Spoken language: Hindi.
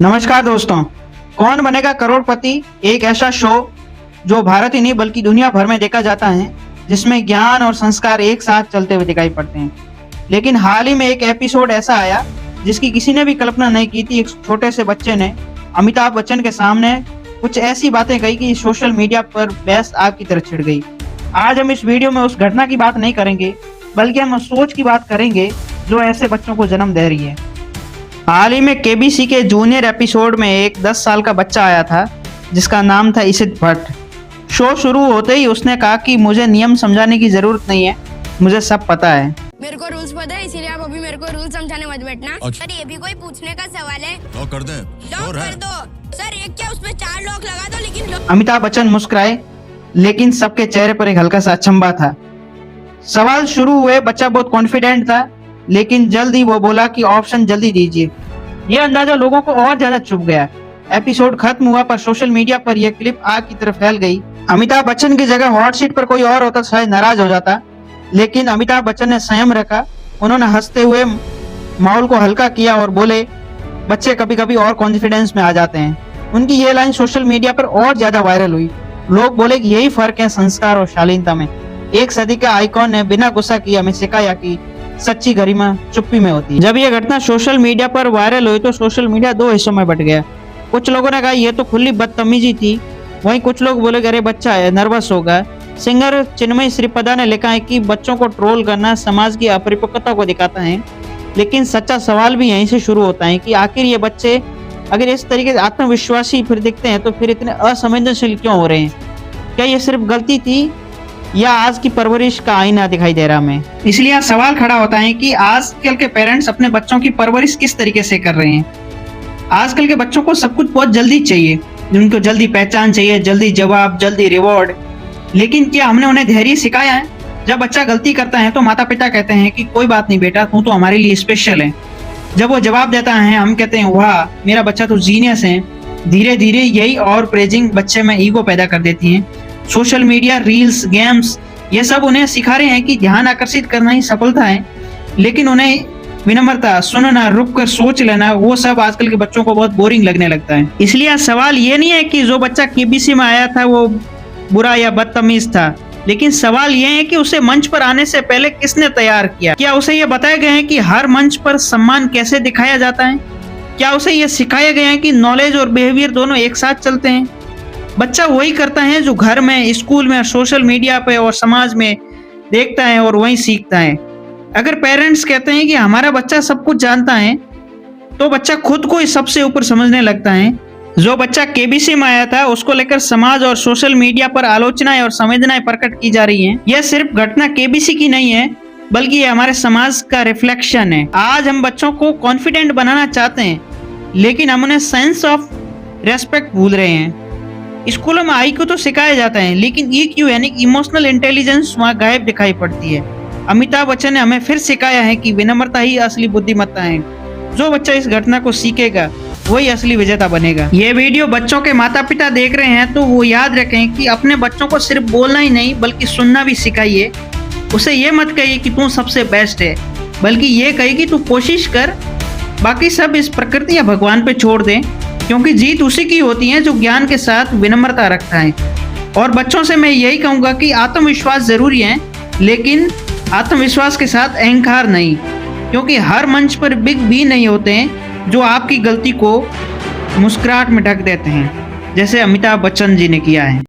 नमस्कार दोस्तों। कौन बनेगा करोड़पति एक ऐसा शो जो भारत ही नहीं बल्कि दुनिया भर में देखा जाता है, जिसमें ज्ञान और संस्कार एक साथ चलते हुए दिखाई पड़ते हैं। लेकिन हाल ही में एक एपिसोड ऐसा आया जिसकी किसी ने भी कल्पना नहीं की थी। एक छोटे से बच्चे ने अमिताभ बच्चन के सामने कुछ ऐसी बातें कही कि सोशल मीडिया पर बहस आग की तरह छिड़ गई। आज हम इस वीडियो में उस घटना की बात नहीं करेंगे, बल्कि हम उस सोच की बात करेंगे जो ऐसे बच्चों को जन्म दे रही है। हाल ही में केबीसी के जूनियर एपिसोड में एक 10 साल का बच्चा आया था जिसका नाम था इशित भट्ट। शो शुरू होते ही उसने कहा कि मुझे नियम समझाने की जरूरत नहीं है, मुझे सब पता है। मेरे को रूल्स पता है, इसीलिए आप अभी मेरे को रूल समझाने मत बैठना। सर ये भी कोई पूछने का सवाल है? लॉक कर दे। लॉक कर दो सर। एक क्या उसमें 4 लॉक लगा दो, लेकिन अमिताभ बच्चन मुस्कुराए, लेकिन सबके चेहरे पर एक हल्का सा अचंभा था। सवाल शुरू हुए, बच्चा बहुत कॉन्फिडेंट था, लेकिन जल्द ही वो बोला कि ऑप्शन जल्दी दीजिए। यह अंदाजा लोगों को और ज्यादा चुभ गया। एपिसोड खत्म हुआ पर सोशल मीडिया पर यह क्लिप आग की तरफ फैल गई। अमिताभ बच्चन की जगह हॉट सीट पर कोई और होता शायद नाराज हो जाता, लेकिन अमिताभ बच्चन ने संयम रखा। उन्होंने हंसते हुए माहौल को हल्का किया और बोले, बच्चे कभी कभी और कॉन्फिडेंस में आ जाते हैं। उनकी ये लाइन सोशल मीडिया पर और ज्यादा वायरल हुई। लोग बोले कि यही फर्क है संस्कार और शालीनता में। एक सदी के आइकॉन ने बिना गुस्सा किए हमें सिखाया कि सच्ची गरिमा चुप्पी में होती है। जब यह घटना सोशल मीडिया पर वायरल हुई तो सोशल मीडिया 2 हिस्सों में बट गया। कुछ लोगों ने कहा यह तो खुली बदतमीजी थी, वहीं कुछ लोग बोले अरे बच्चा है, नर्वस होगा। सिंगर चिन्मय श्रीपदा ने लिखा है कि बच्चों को ट्रोल करना समाज की अपरिपक्वता को दिखाता है, लेकिन सच्चा सवाल भी यहीं से शुरू होता है कि आखिर ये बच्चे अगर इस तरीके से आत्मविश्वासी फिर दिखते हैं तो फिर इतने असंवेदनशील क्यों हो रहे हैं? क्या ये सिर्फ गलती थी या आज की परवरिश का आईना दिखाई दे रहा हमें? इसलिए यहाँ सवाल खड़ा होता है कि आजकल के पेरेंट्स अपने बच्चों की परवरिश किस तरीके से कर रहे हैं। आजकल के बच्चों को सब कुछ बहुत जल्दी चाहिए, उनको जल्दी पहचान चाहिए, जल्दी जवाब, जल्दी रिवॉर्ड। लेकिन क्या हमने उन्हें धैर्य सिखाया है? जब बच्चा गलती करता है तो माता पिता कहते हैं कि कोई बात नहीं बेटा, तू तो हमारे लिए स्पेशल है। जब वो जवाब देता है हम कहते हैं वाह मेरा बच्चा तो जीनियस है। धीरे धीरे यही और प्रेजिंग बच्चे में ईगो पैदा कर देती है। सोशल मीडिया, रील्स, गेम्स, ये सब उन्हें सिखा रहे हैं कि ध्यान आकर्षित करना ही सफलता है, लेकिन उन्हें विनम्रता, सुनना, रुक कर सोच लेना, वो सब आजकल के बच्चों को बहुत बोरिंग लगने लगता है। इसलिए सवाल ये नहीं है कि जो बच्चा केबीसी में आया था वो बुरा या बदतमीज था, लेकिन सवाल ये है कि उसे मंच पर आने से पहले किसने तैयार किया। क्या उसे ये बताया गया है कि हर मंच पर सम्मान कैसे दिखाया जाता है? क्या उसे ये सिखाया गया है कि नॉलेज और बिहेवियर दोनों एक साथ चलते हैं? बच्चा वही करता है जो घर में, स्कूल में, सोशल मीडिया पे और समाज में देखता है और वही सीखता है। अगर पेरेंट्स कहते हैं कि हमारा बच्चा सब कुछ जानता है, तो बच्चा खुद को ही सबसे ऊपर समझने लगता है। जो बच्चा केबीसी में आया था उसको लेकर समाज और सोशल मीडिया पर आलोचनाएं और संवेदनाएं प्रकट की जा रही हैं। यह सिर्फ घटना केबीसी की नहीं है, बल्कि ये हमारे समाज का रिफ्लेक्शन है। आज हम बच्चों को कॉन्फिडेंट बनाना चाहते हैं, लेकिन हम उन्हें सेंस ऑफ रेस्पेक्ट भूल रहे हैं। स्कूलों में IQ तो सिखाया जाता है, लेकिन EQ यानी इमोशनल इंटेलिजेंस वहाँ गायब दिखाई पड़ती है। अमिताभ बच्चन ने हमें फिर सिखाया है कि विनम्रता ही असली बुद्धिमत्ता है। जो बच्चा इस घटना को सीखेगा वही असली विजेता बनेगा। ये वीडियो बच्चों के माता पिता देख रहे हैं तो वो याद रखें कि अपने बच्चों को सिर्फ बोलना ही नहीं बल्कि सुनना भी सिखाइए। उसे ये मत कहिए कि तू सबसे बेस्ट है, बल्कि ये कहिए कि तू कोशिश कर, बाकी सब इस प्रकृति या भगवान पे छोड़ दें, क्योंकि जीत उसी की होती है जो ज्ञान के साथ विनम्रता रखता है। और बच्चों से मैं यही कहूँगा कि आत्मविश्वास जरूरी है, लेकिन आत्मविश्वास के साथ अहंकार नहीं, क्योंकि हर मंच पर बिग बी नहीं होते हैं जो आपकी गलती को मुस्कुराहट में ढक देते हैं, जैसे अमिताभ बच्चन जी ने किया है।